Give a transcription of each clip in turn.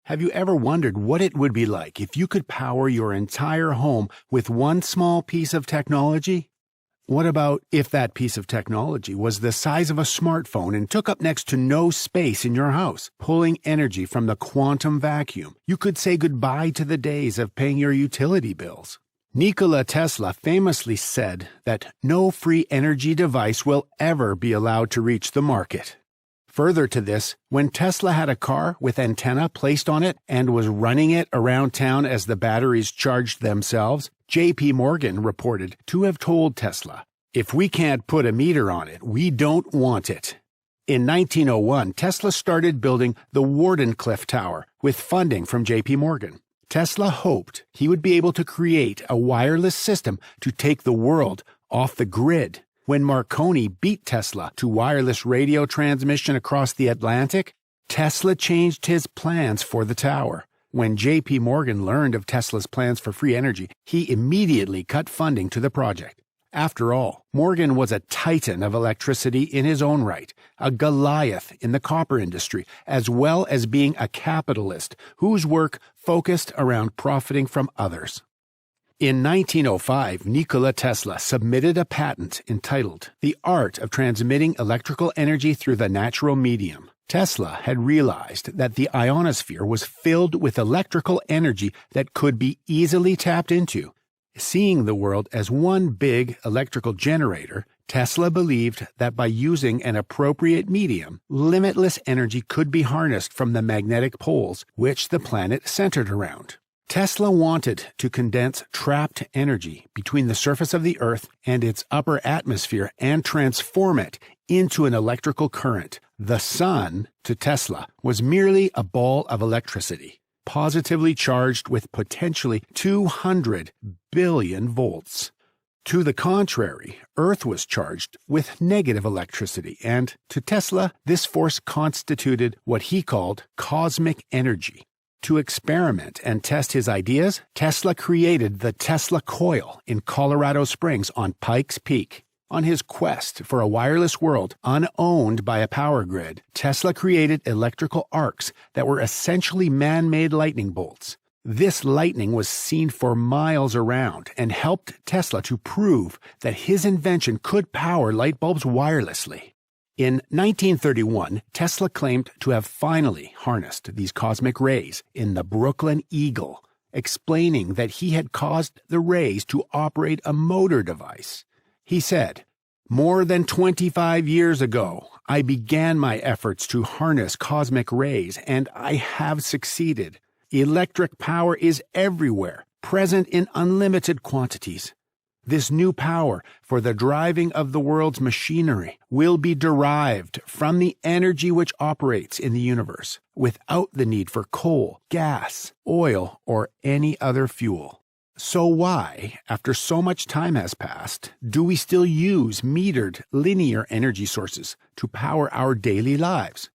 Have you ever wondered what it would be like if you could power your entire home with one small piece of technology? What about if that piece of technology was the size of a smartphone and took up next to no space in your house, pulling energy from the quantum vacuum? You could say goodbye to the days of paying your utility bills. Nikola Tesla famously said that no free energy device will ever be allowed to reach the market. Further to this, when Tesla had a car with antenna placed on it and was running it around town as the batteries charged themselves, J.P. Morgan reported to have told Tesla, "If we can't put a meter on it, we don't want it." In 1901, Tesla started building the Wardenclyffe Tower with funding from J.P. Morgan. Tesla hoped he would be able to create a wireless system to take the world off the grid. When Marconi beat Tesla to wireless radio transmission across the Atlantic, Tesla changed his plans for the tower. When J.P. Morgan learned of Tesla's plans for free energy, he immediately cut funding to the project. After all, Morgan was a titan of electricity in his own right, a Goliath in the copper industry, as well as being a capitalist whose work focused around profiting from others. In 1905, Nikola Tesla submitted a patent entitled The Art of Transmitting Electrical Energy Through the Natural Medium. Tesla had realized that the ionosphere was filled with electrical energy that could be easily tapped into. Seeing the world as one big electrical generator, Tesla believed that by using an appropriate medium, limitless energy could be harnessed from the magnetic poles which the planet centered around. Tesla wanted to condense trapped energy between the surface of the Earth and its upper atmosphere and transform it into an electrical current. The sun, to Tesla, was merely a ball of electricity, positively charged with potentially 200 billion volts. To the contrary, Earth was charged with negative electricity, and to Tesla, this force constituted what he called cosmic energy. To experiment and test his ideas, Tesla created the Tesla coil in Colorado Springs on Pikes Peak. On his quest for a wireless world unowned by a power grid, Tesla created electrical arcs that were essentially man-made lightning bolts. This lightning was seen for miles around and helped Tesla to prove that his invention could power light bulbs wirelessly. In 1931, Tesla claimed to have finally harnessed these cosmic rays in the Brooklyn Eagle, explaining that he had caused the rays to operate a motor device. He said, "More than 25 years ago, I began my efforts to harness cosmic rays, and I have succeeded. Electric power is everywhere, present in unlimited quantities. This new power for the driving of the world's machinery will be derived from the energy which operates in the universe, without the need for coal, gas, oil, or any other fuel." So why, after so much time has passed, do we still use metered linear energy sources to power our daily lives?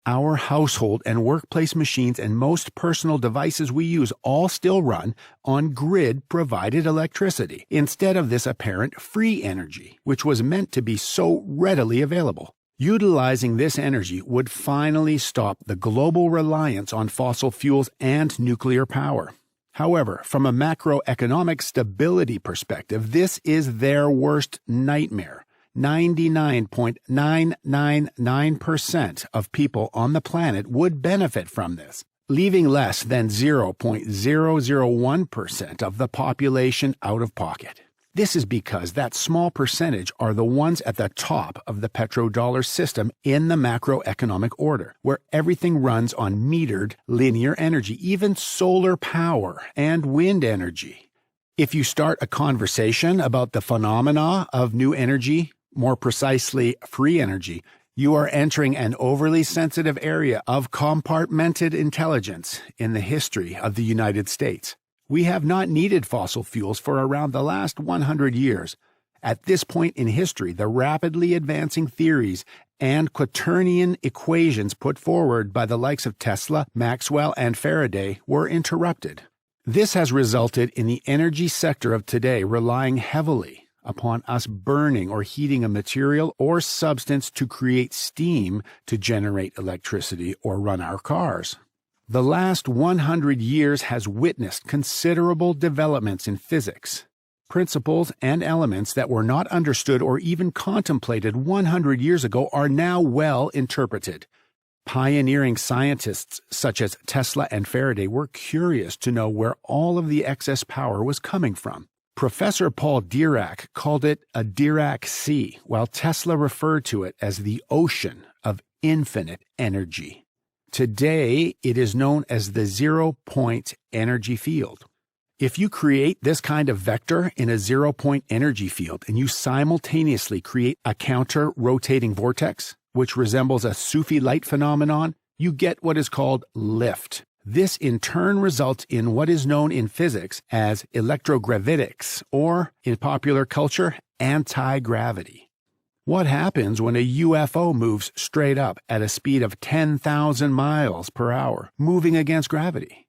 Our household and workplace machines and most personal devices we use all still run on grid-provided electricity, instead of this apparent free energy, which was meant to be so readily available. Utilizing this energy would finally stop the global reliance on fossil fuels and nuclear power. However, from a macroeconomic stability perspective, this is their worst nightmare. 99.999% of people on the planet would benefit from this, leaving less than 0.001% of the population out of pocket. This is because that small percentage are the ones at the top of the petrodollar system in the macroeconomic order, where everything runs on metered linear energy, even solar power and wind energy. If you start a conversation about the phenomena of new energy, more precisely free energy, you are entering an overly sensitive area of compartmented intelligence in the history of the United States. We have not needed fossil fuels for around the last 100 years. At this point in history, the rapidly advancing theories and quaternion equations put forward by the likes of Tesla, Maxwell, and Faraday were interrupted. This has resulted in the energy sector of today relying heavily upon us burning or heating a material or substance to create steam to generate electricity or run our cars. The last 100 years has witnessed considerable developments in physics. Principles and elements that were not understood or even contemplated 100 years ago are now well interpreted. Pioneering scientists such as Tesla and Faraday were curious to know where all of the excess power was coming from. Professor Paul Dirac called it a Dirac Sea, while Tesla referred to it as the ocean of infinite energy. Today, it is known as the zero-point energy field. If you create this kind of vector in a zero-point energy field and you simultaneously create a counter-rotating vortex, which resembles a Sufi light phenomenon, you get what is called lift. This in turn results in what is known in physics as electrogravitics, or in popular culture, anti-gravity. What happens when a UFO moves straight up at a speed of 10,000 miles per hour, moving against gravity?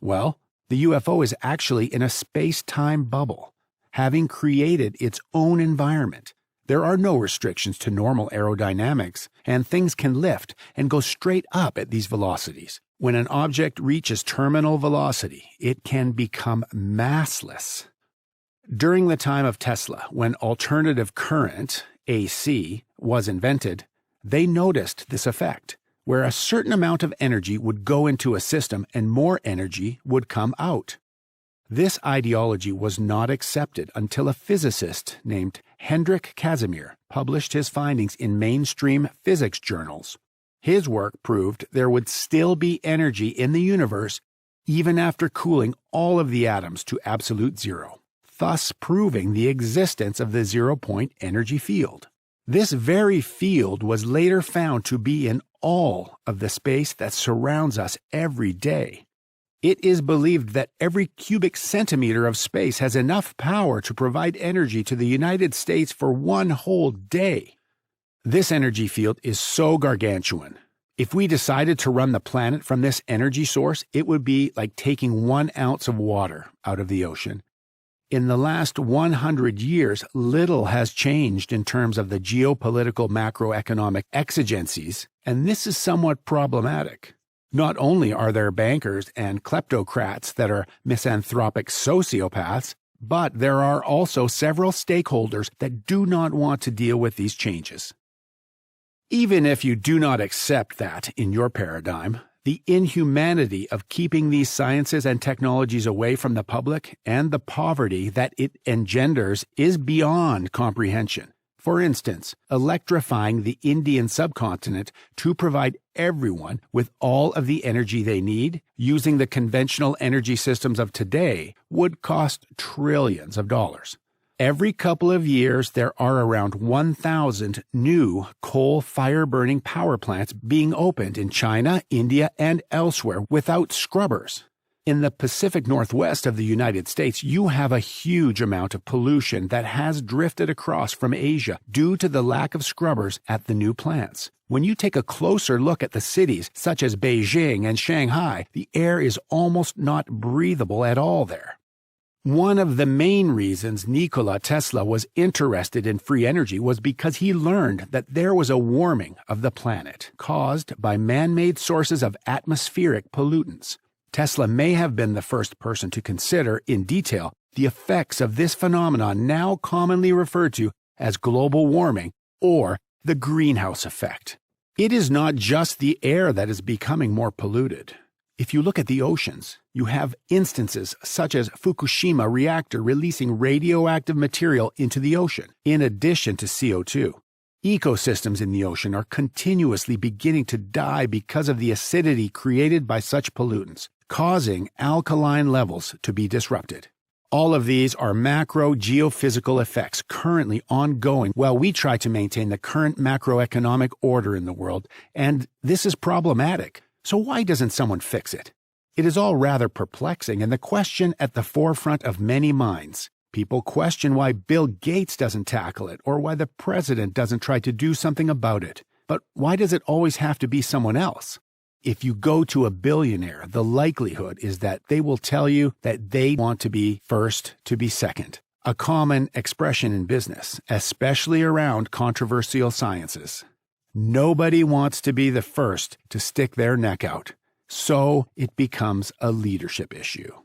Well, the UFO is actually in a space-time bubble, having created its own environment. There are no restrictions to normal aerodynamics, and things can lift and go straight up at these velocities. When an object reaches terminal velocity, it can become massless. During the time of Tesla, when alternative current, AC, was invented, they noticed this effect, where a certain amount of energy would go into a system and more energy would come out. This ideology was not accepted until a physicist named Hendrik Casimir published his findings in mainstream physics journals. His work proved there would still be energy in the universe even after cooling all of the atoms to absolute zero, thus proving the existence of the zero-point energy field. This very field was later found to be in all of the space that surrounds us every day. It is believed that every cubic centimeter of space has enough power to provide energy to the United States for one whole day. This energy field is so gargantuan. If we decided to run the planet from this energy source, it would be like taking 1 ounce of water out of the ocean. In the last 100 years, little has changed in terms of the geopolitical macroeconomic exigencies, and this is somewhat problematic. Not only are there bankers and kleptocrats that are misanthropic sociopaths, but there are also several stakeholders that do not want to deal with these changes. Even if you do not accept that in your paradigm, the inhumanity of keeping these sciences and technologies away from the public and the poverty that it engenders is beyond comprehension. For instance, electrifying the Indian subcontinent to provide everyone with all of the energy they need, using the conventional energy systems of today, would cost trillions of dollars. Every couple of years, there are around 1,000 new coal fire-burning power plants being opened in China, India, and elsewhere without scrubbers. In the Pacific Northwest of the United States, you have a huge amount of pollution that has drifted across from Asia due to the lack of scrubbers at the new plants. When you take a closer look at the cities such as Beijing and Shanghai, the air is almost not breathable at all there. One of the main reasons Nikola Tesla was interested in free energy was because he learned that there was a warming of the planet caused by man-made sources of atmospheric pollutants. Tesla may have been the first person to consider, in detail, the effects of this phenomenon now commonly referred to as global warming or the greenhouse effect. It is not just the air that is becoming more polluted. If you look at the oceans, you have instances such as Fukushima reactor releasing radioactive material into the ocean, in addition to CO2. Ecosystems in the ocean are continuously beginning to die because of the acidity created by such pollutants, causing alkaline levels to be disrupted. All of these are macro geophysical effects currently ongoing while we try to maintain the current macroeconomic order in the world, and this is problematic. So why doesn't someone fix it? It is all rather perplexing and the question at the forefront of many minds. People question why Bill Gates doesn't tackle it or why the president doesn't try to do something about it. But why does it always have to be someone else? If you go to a billionaire, the likelihood is that they will tell you that they want to be first to be second. A common expression in business, especially around controversial sciences. Nobody wants to be the first to stick their neck out. So it becomes a leadership issue.